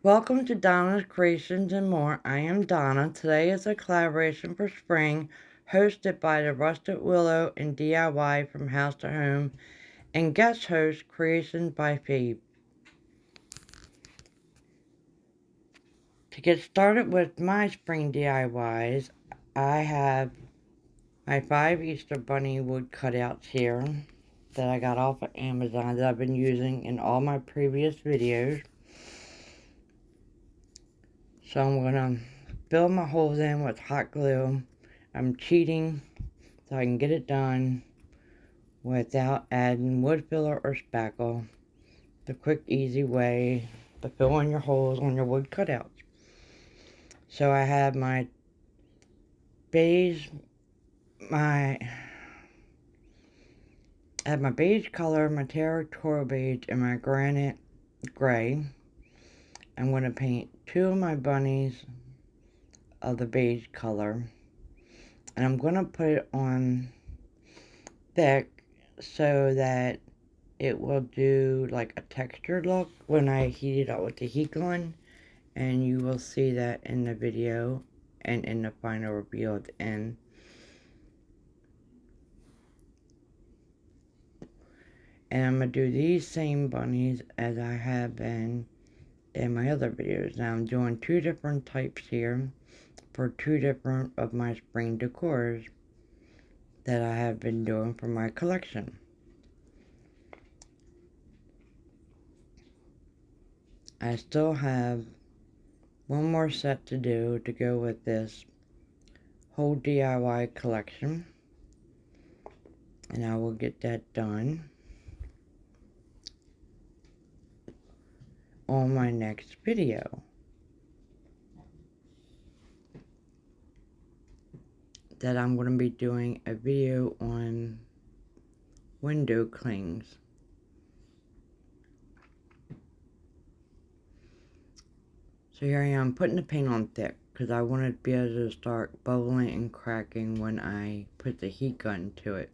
Welcome to Donna's Creations and More. I am Donna. Today is a collaboration for spring hosted by the Rusted Willow and DIY from House to Home and guest host Creations by Phoebe. To get started with my spring DIYs, I have my 5 Easter Bunny wood cutouts here that I got off of Amazon that I've been using in all my previous videos. So I'm going to fill my holes in with hot glue. I'm cheating so I can get it done without adding wood filler or spackle. The quick, easy way to fill in your holes on your wood cutouts. So I have my beige, I have my beige color, my territorial beige, and my granite gray. I'm going to paint 2 of my bunnies of the beige color. And I'm going to put it on thick so that it will do like a textured look when I heat it up with the heat gun. And you will see that in the video and in the final reveal at the end. And I'm going to do these same bunnies as I have been in my other videos. Now I'm doing 2 different types here for 2 different of my spring decors that I have been doing for my collection. I still have one more set to do to go with this whole DIY collection, and I will get that done on my next video. That I'm going to be doing a video on window clings. So here I am putting the paint on thick because I want to be able to start bubbling and cracking when I put the heat gun to it.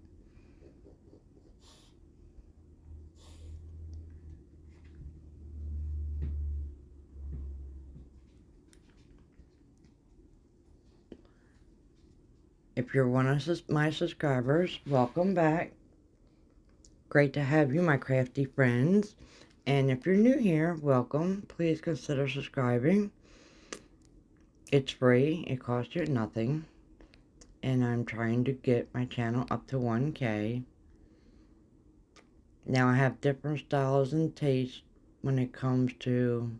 If you're one of my subscribers, welcome back. Great to have you, my crafty friends. And if you're new here, welcome. Please consider subscribing. It's free. It costs you nothing. And I'm trying to get my channel up to 1K. Now I have different styles and tastes when it comes to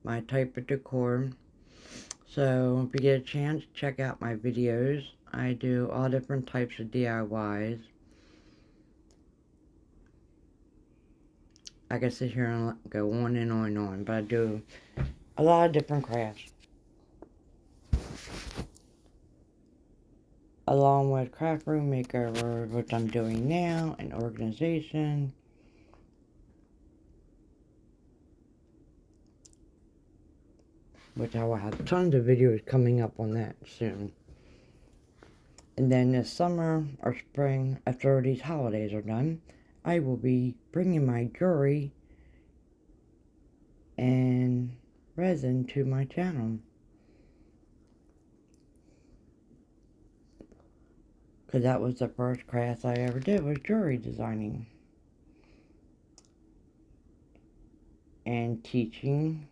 my type of decor. So if you get a chance, check out my videos. I do all different types of DIYs. I can sit here and go on and on and on, but I do a lot of different crafts. Along with craft room makeover, which I'm doing now, and organization. Which I will have tons of videos coming up on that soon. And then this summer or spring, after these holidays are done, I will be bringing my jewelry and resin to my channel. Because that was the first craft I ever did, was jewelry designing. And teaching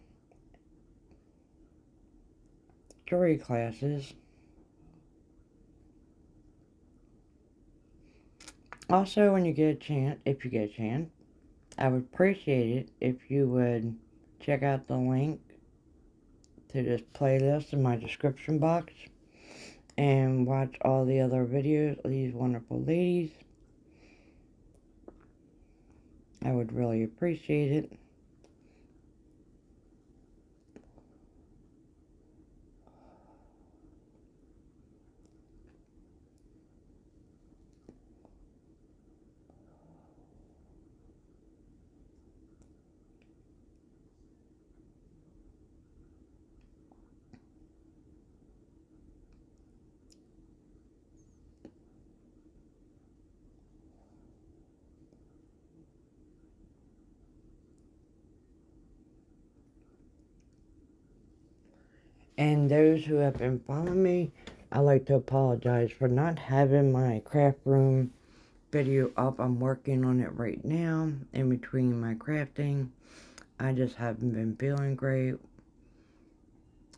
jewelry classes. Also, when you get a chance, if you get a chance, I would appreciate it if you would check out the link to this playlist in my description box and watch all the other videos of these wonderful ladies. I would really appreciate it. And those who have been following me, I'd like to apologize for not having my craft room video up. I'm working on it right now in between my crafting. I just haven't been feeling great.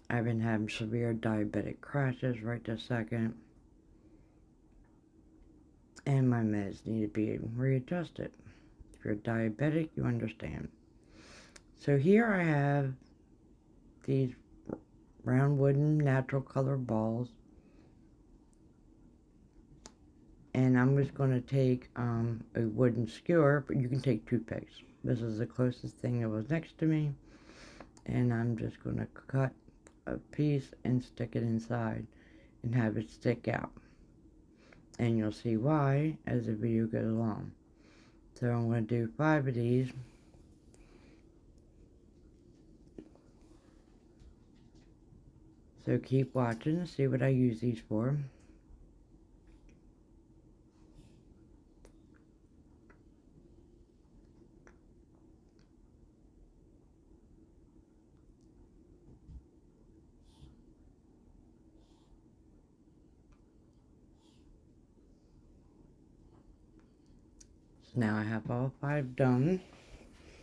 I've been having severe diabetic crashes right this second. And my meds need to be readjusted. If you're diabetic, you understand. So here I have these round wooden natural color balls. And I'm just going to take a wooden skewer, but you can take toothpicks. This is the closest thing that was next to me. And I'm just going to cut a piece and stick it inside and have it stick out. And you'll see why as the video goes along. So I'm going to do 5 of these. So keep watching to see what I use these for. So now I have all 5 done.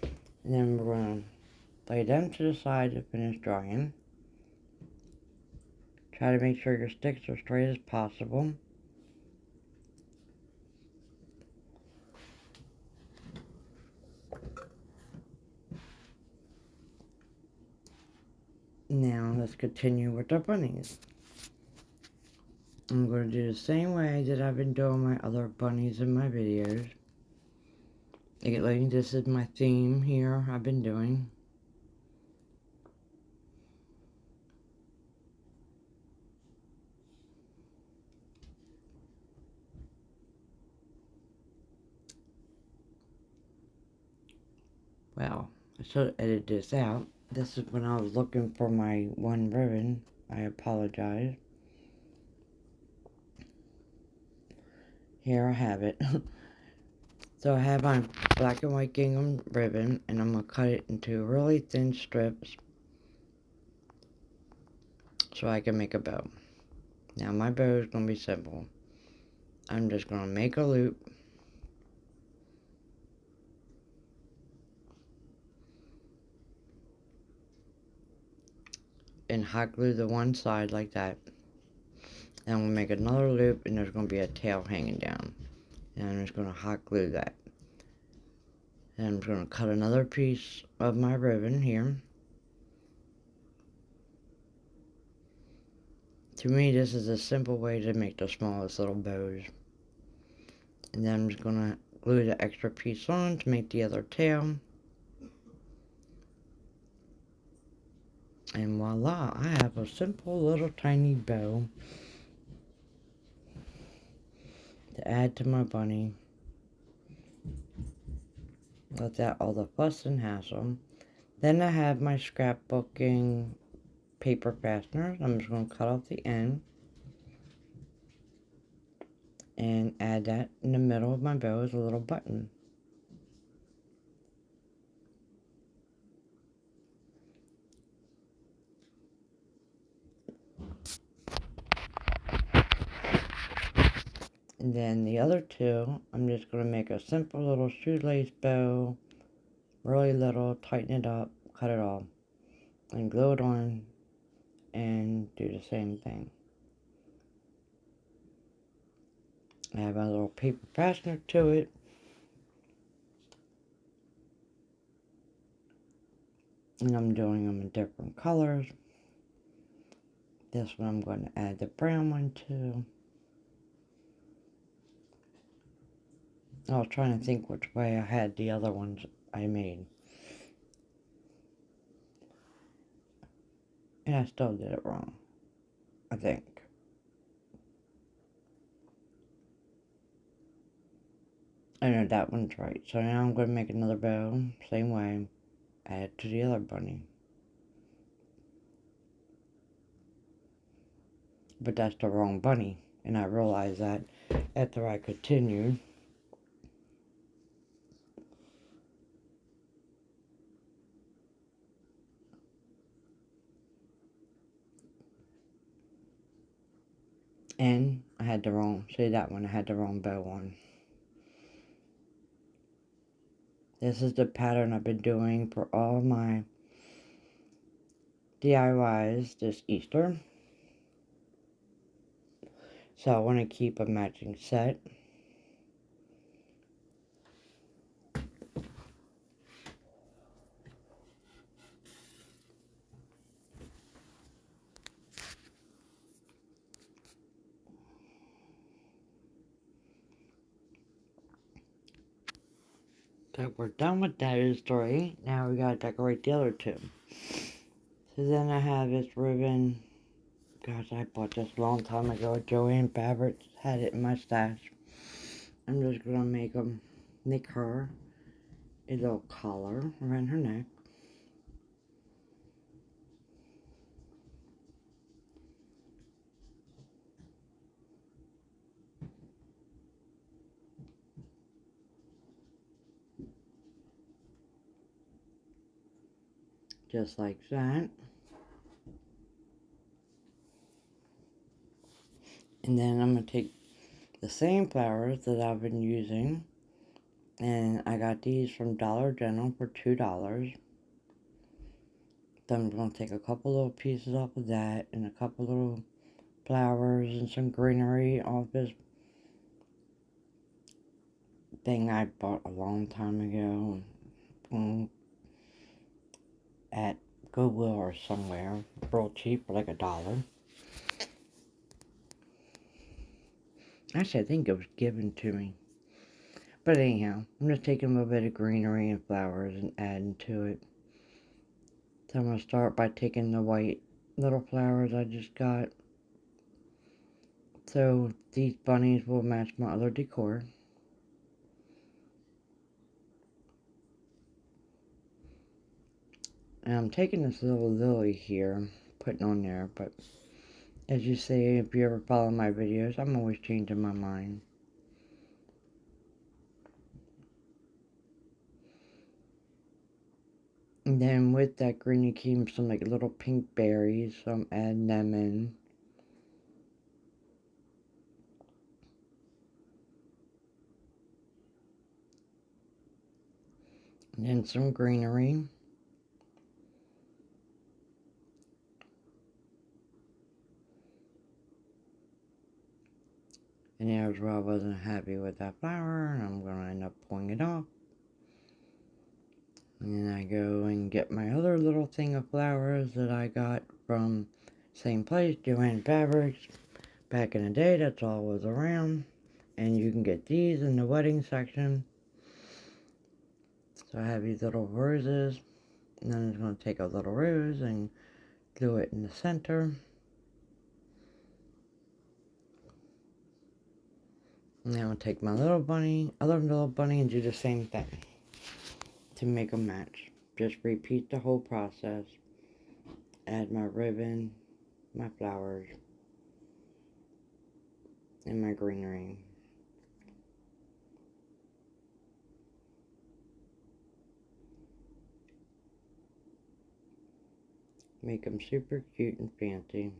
And then we're going to lay them to the side to finish drying. Try to make sure your sticks are straight as possible. Now let's continue with our bunnies. I'm going to do the same way that I've been doing my other bunnies in my videos. Like, this is my theme here I've been doing. Well, I should have edited this out. This is when I was looking for my one ribbon. I apologize. Here I have it. So I have my black and white gingham ribbon, and I'm going to cut it into really thin strips so I can make a bow. Now my bow is going to be simple. I'm just going to make a loop and hot glue the one side like that. And we'll make another loop, and there's going to be a tail hanging down. And I'm just going to hot glue that. And I'm going to cut another piece of my ribbon here. To me, this is a simple way to make the smallest little bows. And then I'm just going to glue the extra piece on to make the other tail. And voila, I have a simple little tiny bow to add to my bunny without all the fuss and hassle. Then I have my scrapbooking paper fasteners. I'm just going to cut off the end and add that in the middle of my bow as a little button. And then the other two, I'm just going to make a simple little shoelace bow, really little, tighten it up, cut it off, and glue it on, and do the same thing. I have a little paper fastener to it. And I'm doing them in different colors. This one I'm going to add the brown one to. I was trying to think which way I had the other ones I made. And I still did it wrong, I think. I know that one's right. So now I'm going to make another bow, same way, add it to the other bunny. But that's the wrong bunny, and I realized that after I continued. And I had the wrong, see that one, I had the wrong bow on. This is the pattern I've been doing for all my DIYs this Easter. So I want to keep a matching set. So we're done with that story. Now we gotta decorate the other two. So then I have this ribbon. Gosh, I bought this a long time ago at Joann Fabrics. Had it in my stash. I'm just gonna make her a little collar around her neck. Just like that. And then I'm going to take the same flowers that I've been using. And I got these from Dollar General for $2. So I'm going to take a couple little pieces off of that. And a couple little flowers and some greenery off this thing I bought a long time ago. At Goodwill or somewhere. Real cheap, for like $1. Actually, I think it was given to me. But anyhow, I'm just taking a little bit of greenery and flowers and adding to it. So I'm going to start by taking the white little flowers I just got. So these bunnies will match my other decor. And I'm taking this little lily here, putting on there. But as you see, if you ever follow my videos, I'm always changing my mind. And then with that greeny came some like little pink berries, so I'm adding them in. And then some greenery. And here's where I wasn't happy with that flower, and I'm going to end up pulling it off. And then I go and get my other little thing of flowers that I got from same place, Joann Fabrics. Back in the day, that's all was around. And you can get these in the wedding section. So I have these little roses. And then I'm just going to take a little rose and glue it in the center. And then I'll take my little bunny, other little bunny, and do the same thing to make them match. Just repeat the whole process. Add my ribbon, my flowers, and my greenery. Make them super cute and fancy.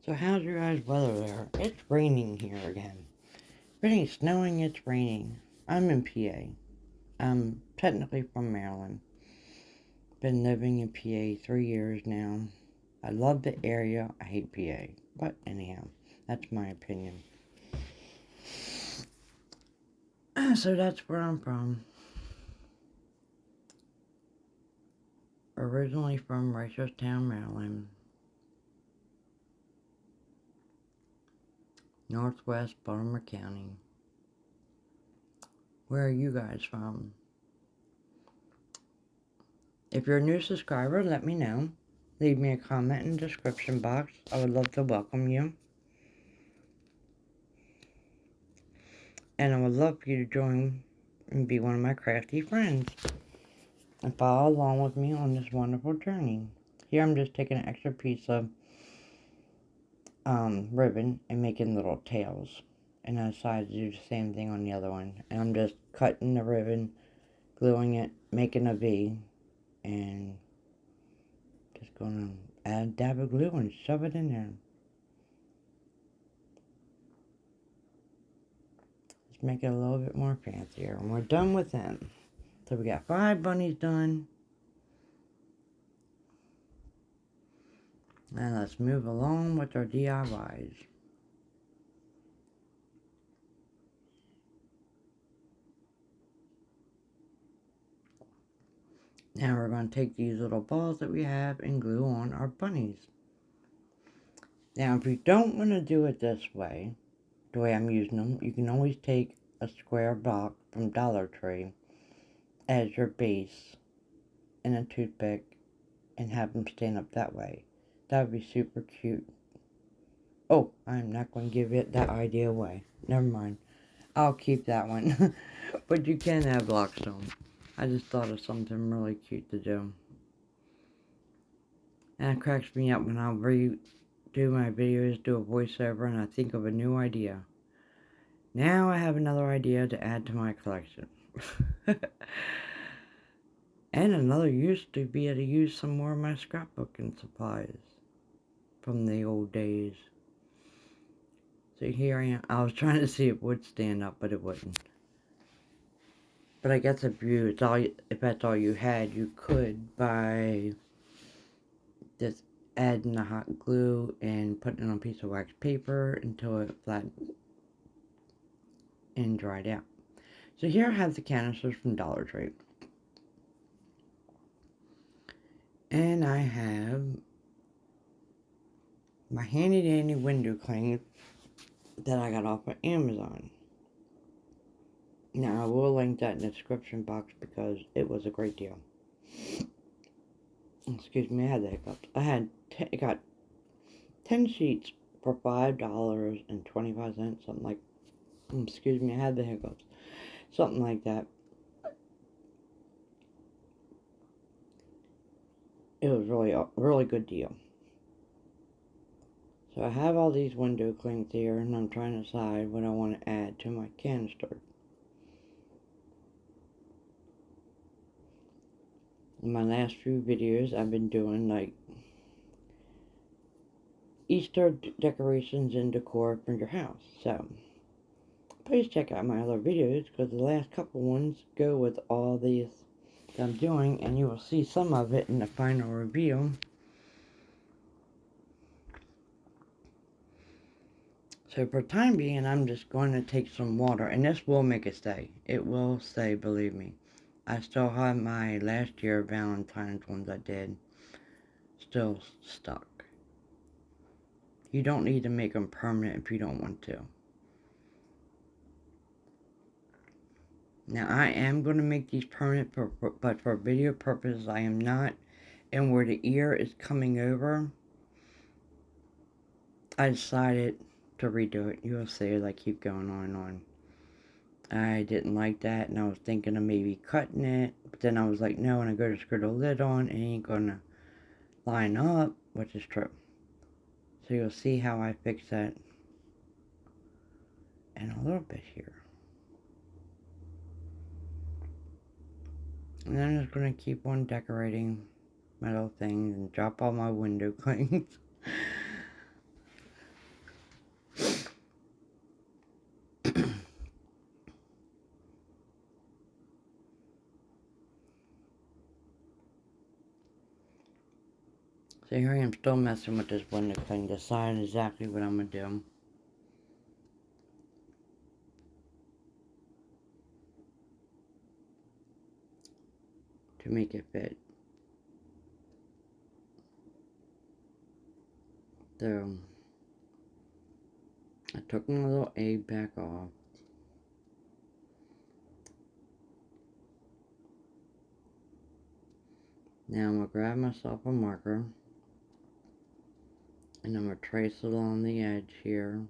So how's your guys' weather there? It's raining here again. It ain't snowing, it's raining. I'm in PA. I'm technically from Maryland. Been living in PA 3 years now. I love the area. I hate PA. But anyhow, that's my opinion. So that's where I'm from. Originally from Reisterstown, Maryland. Northwest Baltimore County. Where are you guys from? If you're a new subscriber, let me know. Leave me a comment in the description box. I would love to welcome you. And I would love for you to join and be one of my crafty friends. And follow along with me on this wonderful journey. Here I'm just taking an extra piece of ribbon and making little tails. And I decided to do the same thing on the other one. And I'm just cutting the ribbon, gluing it, making a V, and just gonna add a dab of glue and shove it in there. Just make it a little bit more fancier. And we're done with them. So we got 5 bunnies done. Now let's move along with our DIYs. Now we're going to take these little balls that we have and glue on our bunnies. Now if you don't want to do it this way, the way I'm using them, you can always take a square block from Dollar Tree as your base and a toothpick and have them stand up that way. That would be super cute. Oh, I'm not going to give it that idea away. Never mind. I'll keep that one. But you can have blockstone. I just thought of something really cute to do. And it cracks me up when I'll redo my videos, do a voiceover, and I think of a new idea. Now I have another idea to add to my collection. And another use to be able to use some more of my scrapbooking supplies from the old days. So here I am. I was trying to see if it would stand up, but it wouldn't. But I guess if that's all you had, you could by just adding the hot glue and putting it on a piece of wax paper until it flattened and dried out. So here I have the canisters from Dollar Tree. And I have my handy dandy window cleaner that I got off of Amazon. Now I will link that in the description box because it was a great deal. Excuse me, I had the hiccups. I got 10 sheets for $5.25, something like, excuse me, I had the hiccups. Something like that. It was really a really good deal. So I have all these window clings here, and I'm trying to decide what I want to add to my canister. In my last few videos, I've been doing like Easter decorations and decor for your house. So please check out my other videos because the last couple ones go with all these that I'm doing, and you will see some of it in the final review. So for the time being, I'm just going to take some water, and this will make it stay. It will stay, believe me. I still have my last year Valentine's ones I did still stuck. You don't need to make them permanent if you don't want to. Now I am going to make these permanent, but for video purposes I am not. And where the ear is coming over, I decided to redo it. You'll see as I keep going on and on. I didn't like that, and I was thinking of maybe cutting it, but then I was like, no, when I go to screw the lid on, it ain't gonna line up, which is true. So you'll see how I fix that in a little bit here. And then I'm just gonna keep on decorating my little things and drop all my window clings. So here I am still messing with this window cling, deciding exactly what I'm going to do. To make it fit. So, I took my little egg back off. Now I'm going to grab myself a marker. And I'm going to trace along the edge here.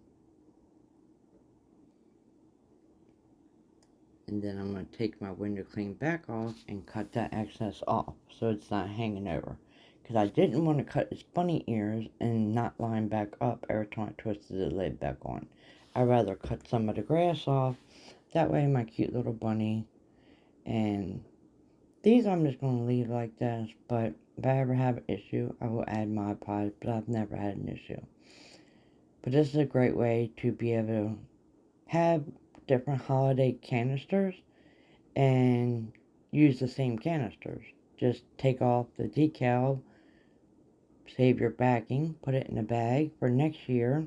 And then I'm going to take my window cling back off and cut that excess off so it's not hanging over. Because I didn't want to cut its bunny ears and not line back up every time I twisted the lid back on. I'd rather cut some of the grass off. That way my cute little bunny, and these I'm just going to leave like this, but if I ever have an issue, I will add Mod Podge, but I've never had an issue. But this is a great way to be able to have different holiday canisters and use the same canisters. Just take off the decal, save your backing, put it in a bag for next year,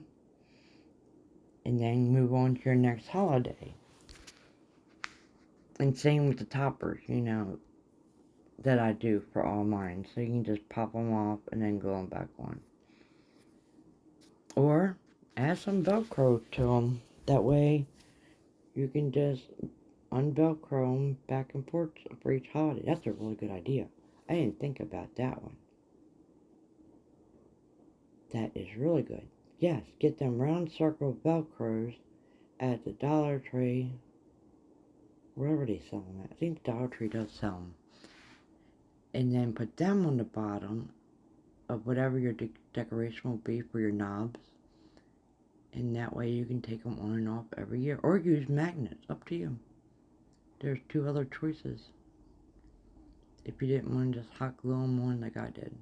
and then move on to your next holiday. And same with the toppers, you know, that I do for all mine. So you can just pop them off and then glue them back on. Or add some Velcro to them. That way you can just un-Velcro them back and forth for each holiday. That's a really good idea. I didn't think about that one. That is really good. Yes, get them round circle Velcros at the Dollar Tree. Wherever they sell them at. I think the Dollar Tree does sell them. And then put them on the bottom of whatever your decoration will be for your knobs. And that way you can take them on and off every year. Or use magnets. Up to you. There's 2 other choices. If you didn't want to just hot glue them on like I did.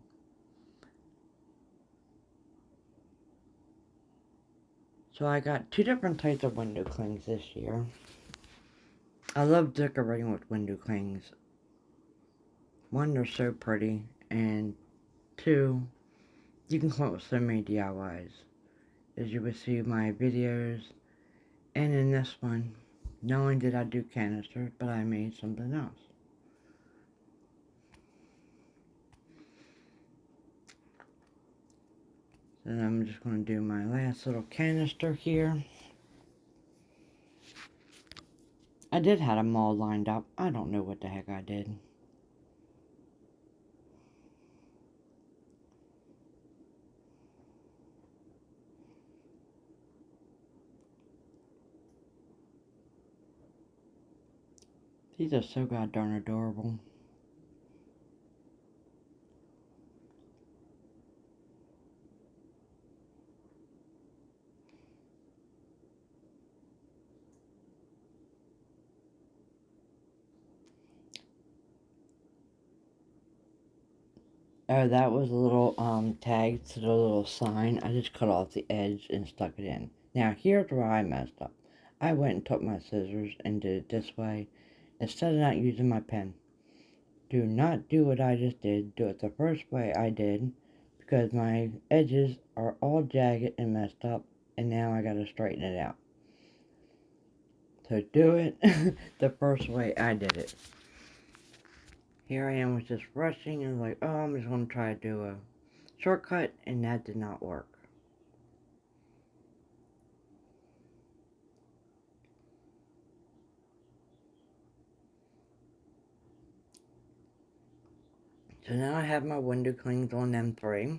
So I got 2 different types of window clings this year. I love decorating with window clings. 1, they're so pretty. And 2, you can come up with so many DIYs. As you will see my videos. And in this one, not only did I do canisters, but I made something else. So I'm just going to do my last little canister here. I did have them all lined up. I don't know what the heck I did. These are so goddamn adorable. Oh, that was a little tag to the little sign. I just cut off the edge and stuck it in. Now, here's where I messed up. I went and took my scissors and did it this way instead of not using my pen. Do not do what I just did. Do it the first way I did, because my edges are all jagged and messed up, and now I gotta straighten it out. So do it the first way I did it. Here I am was just rushing and like, oh, I'm just gonna try to do a shortcut, and that did not work. So now I have my window clings on them 3,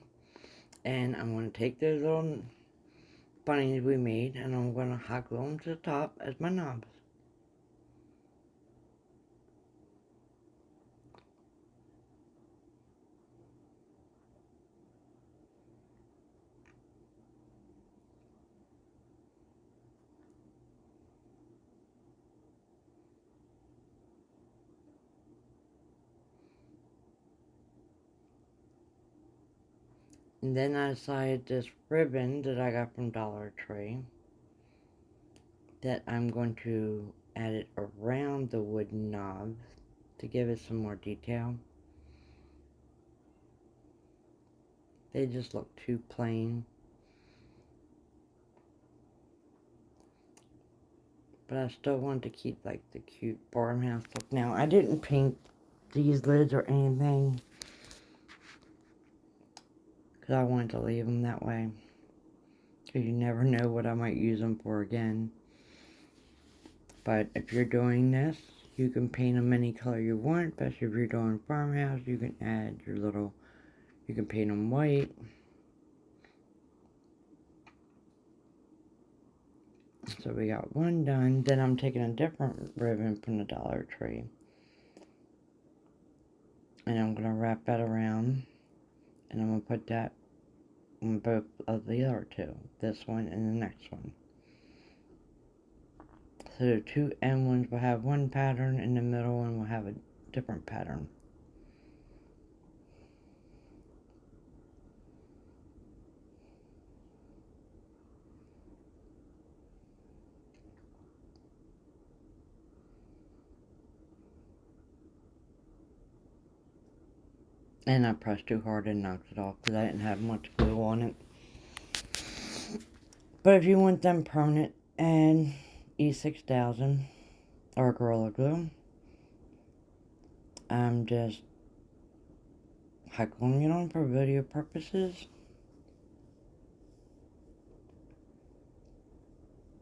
and I'm going to take those little bunnies we made, and I'm going to hot glue them to the top as my knobs. And then I decided this ribbon that I got from Dollar Tree, that I'm going to add it around the wooden knobs to give it some more detail. They just look too plain. But I still want to keep like the cute farmhouse look. Now, I didn't paint these lids or anything, because I wanted to leave them that way. Because you never know what I might use them for again. But if you're doing this, you can paint them any color you want. Especially if you're doing farmhouse, you can add your little, you can paint them white. So we got one done. Then I'm taking a different ribbon from the Dollar Tree, and I'm going to wrap that around. And I'm going to put that on both of the other 2. This one and the next one. So the two end ones will have one pattern, and the middle one will have a different pattern. And I pressed too hard and knocked it off because I didn't have much glue on it. But if you want them permanent and E6000 or Gorilla Glue, I'm just heckling it on for video purposes.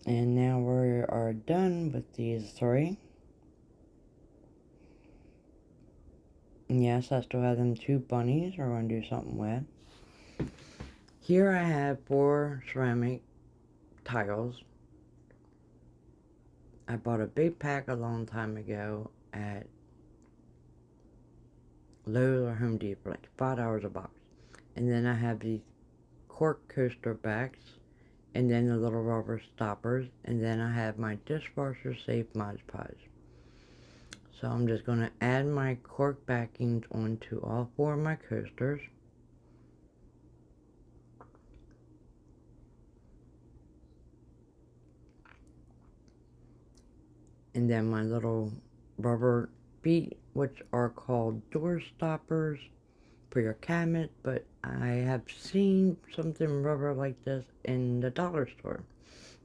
And now we are done with these three. And yes, I still have them two bunnies we're going to do something with. Here I have 4 ceramic tiles. I bought a big pack a long time ago at Lowe's or Home Depot for like $5 a box. And then I have these cork coaster backs, and then the little rubber stoppers, and then I have my dishwasher safe Mod Podge. So I'm just going to add my cork backings onto all 4 of my coasters. And then my little rubber feet, which are called door stoppers for your cabinet, but I have seen something rubber like this in the dollar store,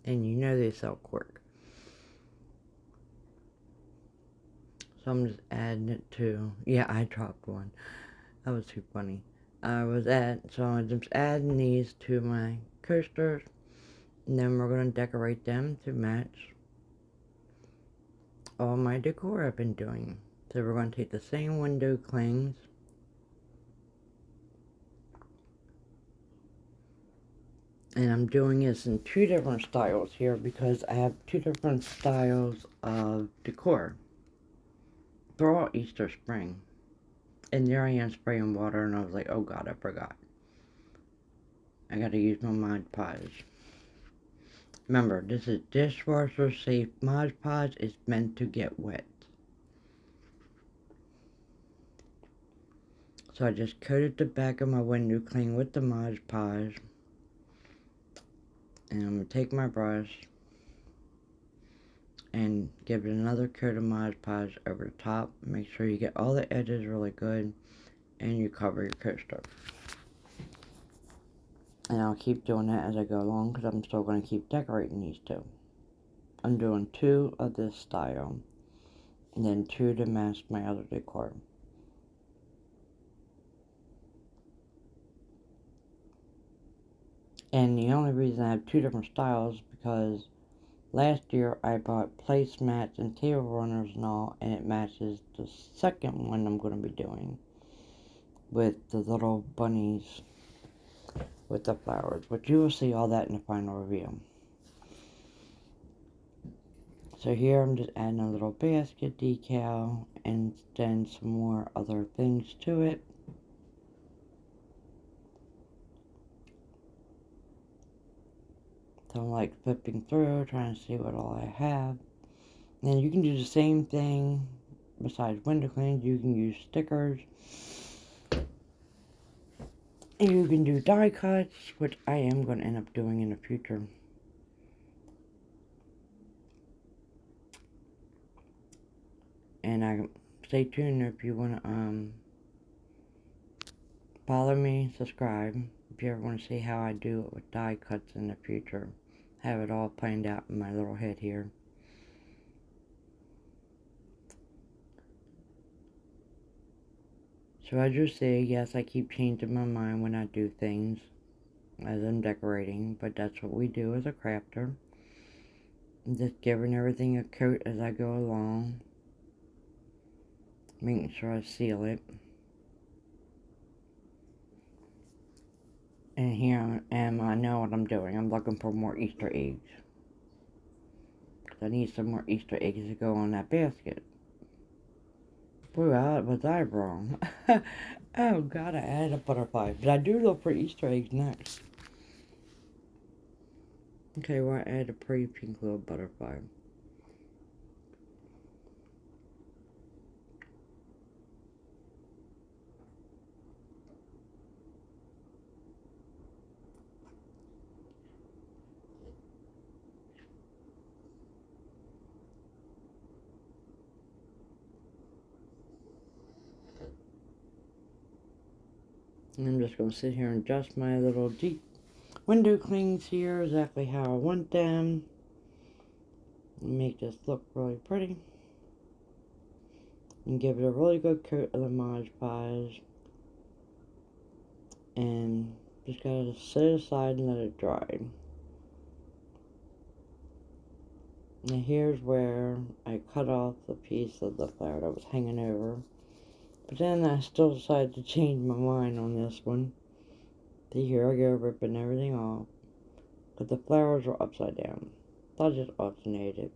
and you know they sell cork. So I'm just adding it to, yeah, I dropped one. That was too funny. So I'm just adding these to my coasters, and then we're going to decorate them to match all my decor I've been doing. So we're going to take the same window clings, and I'm doing this in 2 different styles here because I have 2 different styles of decor. They're all Easter spring. And there I am spraying water, and I was like, oh god, I forgot. I gotta use my Mod Podge. Remember, this is dishwasher safe Mod Podge. It's meant to get wet. So I just coated the back of my window cling with the Mod Podge. And I'm going to take my brush and give it another coat of Mod Podge over the top. Make sure you get all the edges really good, and you cover your coaster. And I'll keep doing that as I go along because I'm still going to keep decorating these 2. I'm doing 2 of this style, and then 2 to match my other decor. And the only reason I have 2 different styles is because last year I bought placemats and table runners and all, and it matches the second one I'm going to be doing with the little bunnies with the flowers, but you will see all that in the final review. So here I'm just adding a little basket decal and then some more other things to it. So I'm like flipping through, trying to see what all I have. And you can do the same thing besides window cleans. You can use stickers. And you can do die cuts, which I am going to end up doing in the future. And stay tuned if you want to follow me, subscribe, if you ever want to see how I do it with die cuts in the future. Have it all planned out in my little head here. So as you see, yes, I keep changing my mind when I do things as I'm decorating, but that's what we do as a crafter. I'm just giving everything a coat as I go along, making sure I seal it. And here I am, I know what I'm doing. I'm looking for more Easter eggs. I need some more Easter eggs to go on that basket. Boy, was I wrong? Oh god, I added a butterfly. But I do look for Easter eggs next. Okay, well I added a pretty pink little butterfly. And I'm just going to sit here and adjust my little deep window clings here exactly how I want them. Make this look really pretty. And give it a really good coat of the Mod Podge. And just gotta set it aside and let it dry. Now here's where I cut off the piece of the flower that was hanging over. But then I still decided to change my mind on this one. See, here I go ripping everything off. But the flowers were upside down. So I just alternated.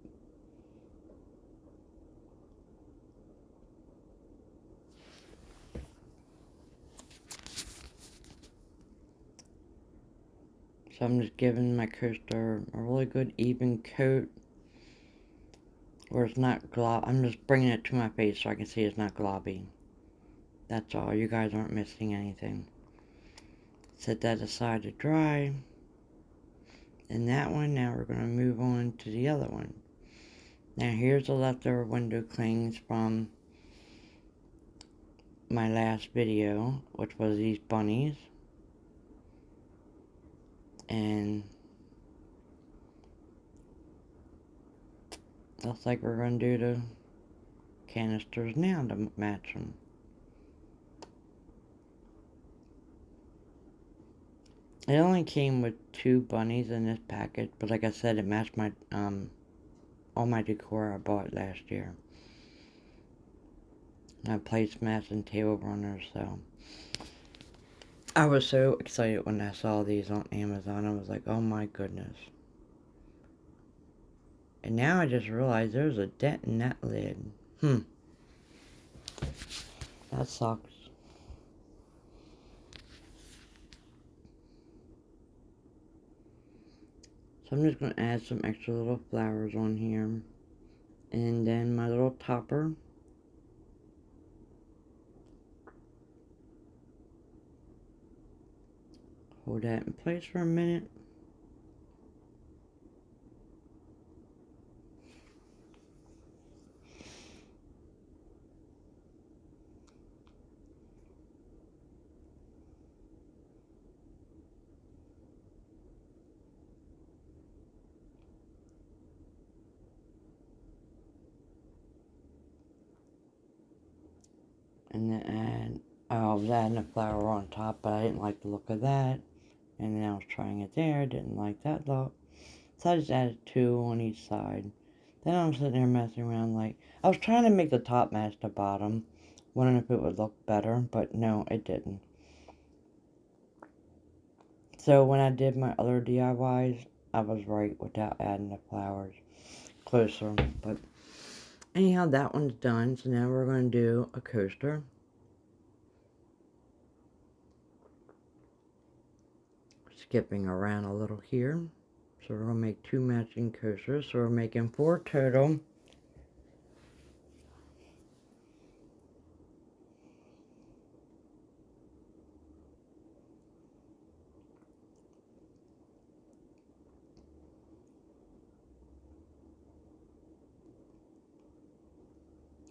So I'm just giving my coaster a really good even coat. Where it's not glob. I'm just bringing it to my face so I can see it's not globby. That's all. You guys aren't missing anything. Set that aside to dry. And that one, now we're going to move on to the other one. Now here's the leftover window clings from my last video, which was these bunnies. And looks like we're going to do the canisters now to match them. It only came with 2 bunnies in this package, but like I said, it matched my all my decor I bought last year. My placemats and table runners, so I was so excited when I saw these on Amazon. I was like, oh my goodness. And now I just realized there's a dent in that lid. That sucks. So I'm just going to add some extra little flowers on here. And then my little topper. Hold that in place for a minute. And then I was adding a flower on top, but I didn't like the look of that. And then I was trying it there, didn't like that look. So I just added 2 on each side. Then I'm sitting there messing around like, I was trying to make the top match the bottom. Wondering if it would look better, but no, it didn't. So when I did my other DIYs, I was right without adding the flowers closer. But anyhow, that one's done. So now we're going to do a coaster. Skipping around a little here. So we're going to make 2 matching coasters. So we're making 4 total.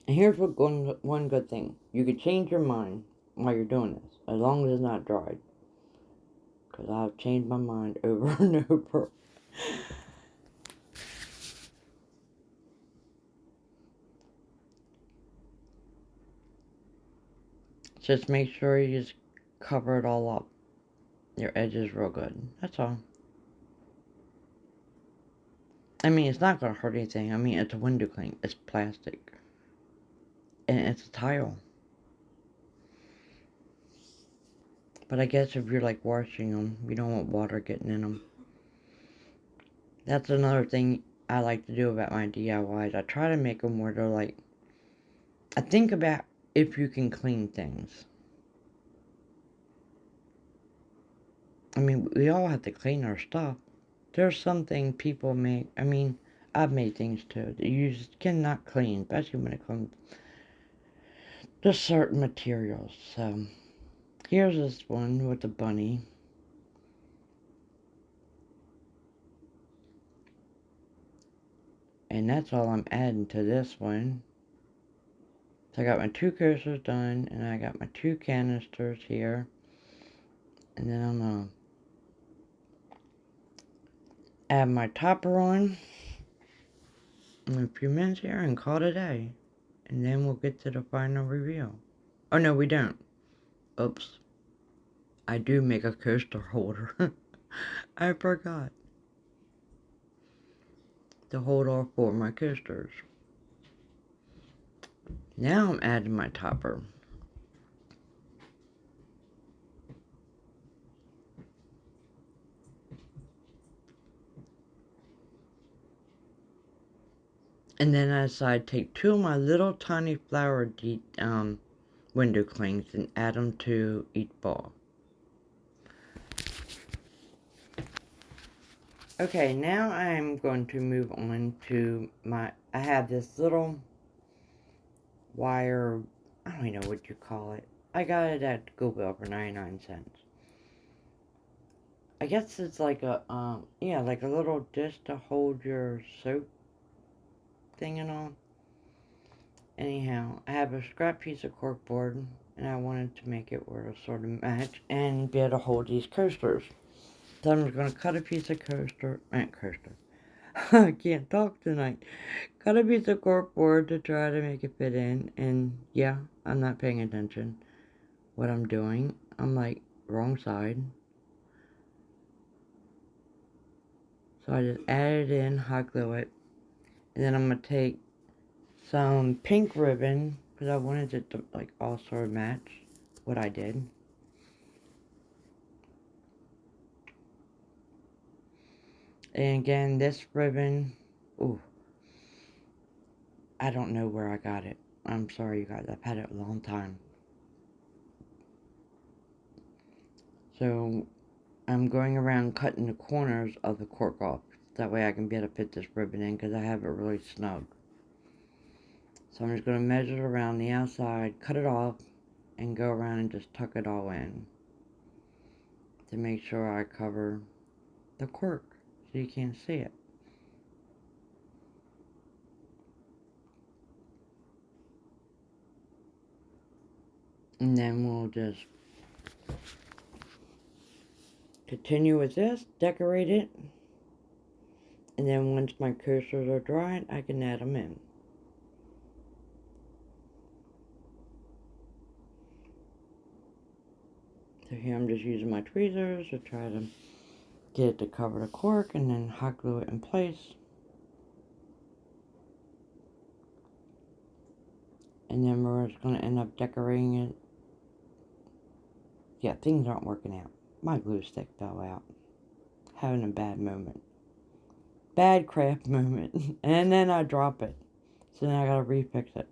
And here's one good thing. You can change your mind while you're doing this, as long as it's not dried. Because I've changed my mind over and over. Just make sure you just cover it all up. Your edges real good. That's all. I mean, it's not going to hurt anything. I mean, it's a window cling. It's plastic. And it's a tile. But I guess if you're like washing them, you don't want water getting in them. That's another thing I like to do about my DIYs. I try to make them where they're like, I think about if you can clean things. I mean, we all have to clean our stuff. There's something people make, I mean, I've made things too that you just cannot clean, especially when it comes to certain materials. So, here's this one with the bunny. And that's all I'm adding to this one. So I got my 2 coasters done, and I got my 2 canisters here. And then I'm going to add my topper on in a few minutes here and call it a day. And then we'll get to the final reveal. Oh, no, we don't. Oops. I do make a coaster holder. I forgot. To hold all 4 of my coasters. Now I'm adding my topper. And then I decided to take 2 of my little tiny flower window clings and add them to each ball. Okay, now I'm going to move on to I have this little wire, I don't even know what you call it. I got it at Goodwill for 99 cents. I guess it's like a, yeah, like a little dish to hold your soap thing and all. Anyhow, I have a scrap piece of corkboard, and I wanted to make it where it sort of match and be able to hold these coasters. So I'm just going to cut a piece of I can't talk tonight. Cut a piece of corkboard to try to make it fit in, and yeah, I'm not paying attention what I'm doing. I'm like, wrong side. So I just add it in, hot glue it, and then I'm going to take some pink ribbon, because I wanted it to like all sort of match what I did. And again, this ribbon, ooh, I don't know where I got it. I'm sorry, you guys, I've had it a long time. So I'm going around cutting the corners of the cork off. That way I can be able to fit this ribbon in, because I have it really snug. So I'm just going to measure it around the outside, cut it off, and go around and just tuck it all in. To make sure I cover the cork so you can't see it. And then we'll just continue with this, decorate it, and then once my coasters are dried, I can add them in. So here I'm just using my tweezers to try to get it to cover the cork and then hot glue it in place. And then we're just going to end up decorating it. Yeah, things aren't working out. My glue stick fell out. Having a bad moment. Bad craft moment. And then I drop it. So then I gotta refix it.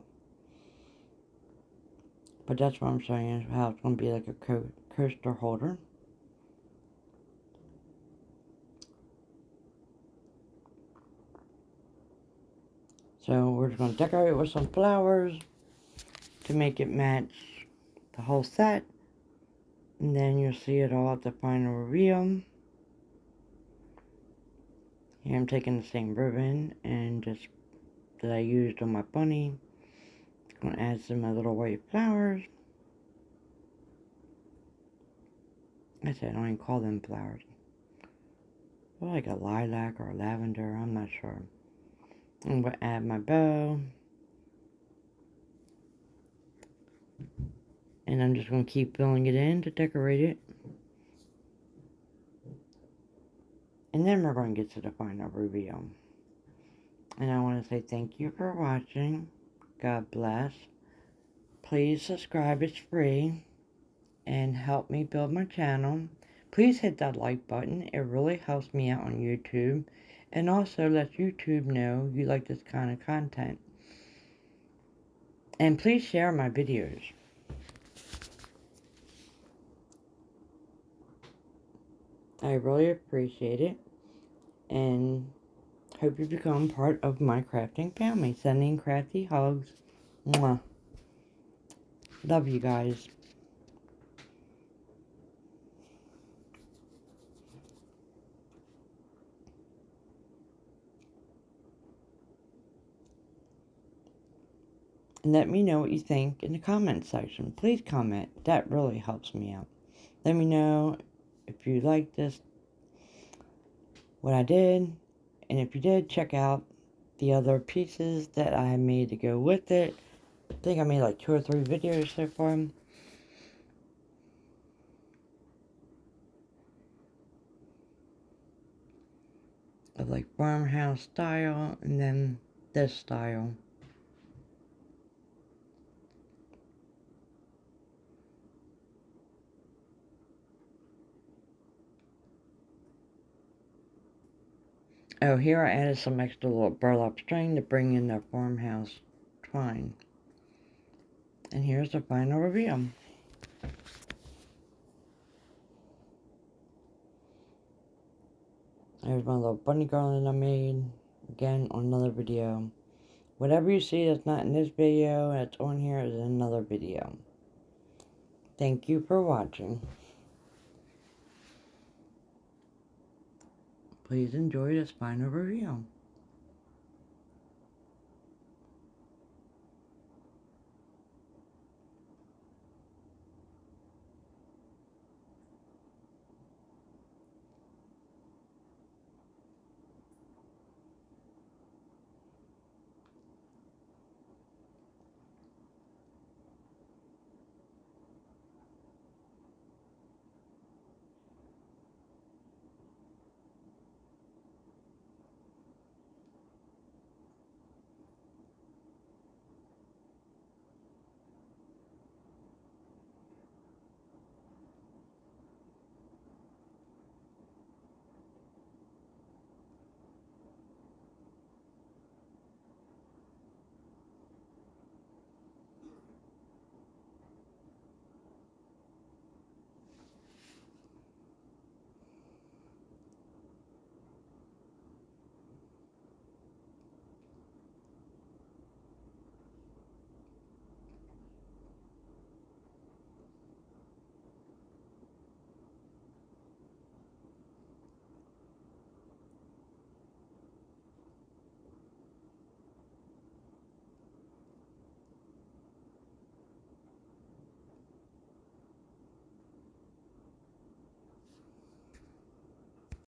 But that's what I'm showing you, how it's going to be like a coaster holder. So we're just going to decorate it with some flowers to make it match the whole set. And then you'll see it all at the final reveal. Here I'm taking the same ribbon and just that I used on my bunny. I'm going to add some of my little white flowers. I said I don't even call them flowers. They're like a lilac or a lavender, I'm not sure. I'm going to add my bow. And I'm just going to keep filling it in to decorate it. And then we're going to get to the final reveal. And I want to say thank you for watching. God bless. Please subscribe, it's free. And help me build my channel. Please hit that like button. It really helps me out on YouTube. And also lets YouTube know you like this kind of content. And please share my videos. I really appreciate it. And hope you become part of my crafting family. Sending crafty hugs. Mwah. Love you guys. And let me know what you think in the comment section. Please comment. That really helps me out. Let me know if you like this, what I did, and if you did, check out the other pieces that I made to go with it. I think I made like 2 or 3 videos so far. Of like farmhouse style, and then this style. Oh, here I added some extra little burlap string to bring in the farmhouse twine. And here's the final review. There's my little bunny garland I made. Again, on another video. Whatever you see that's not in this video, that's on here is in another video. Thank you for watching. Please enjoy this final review.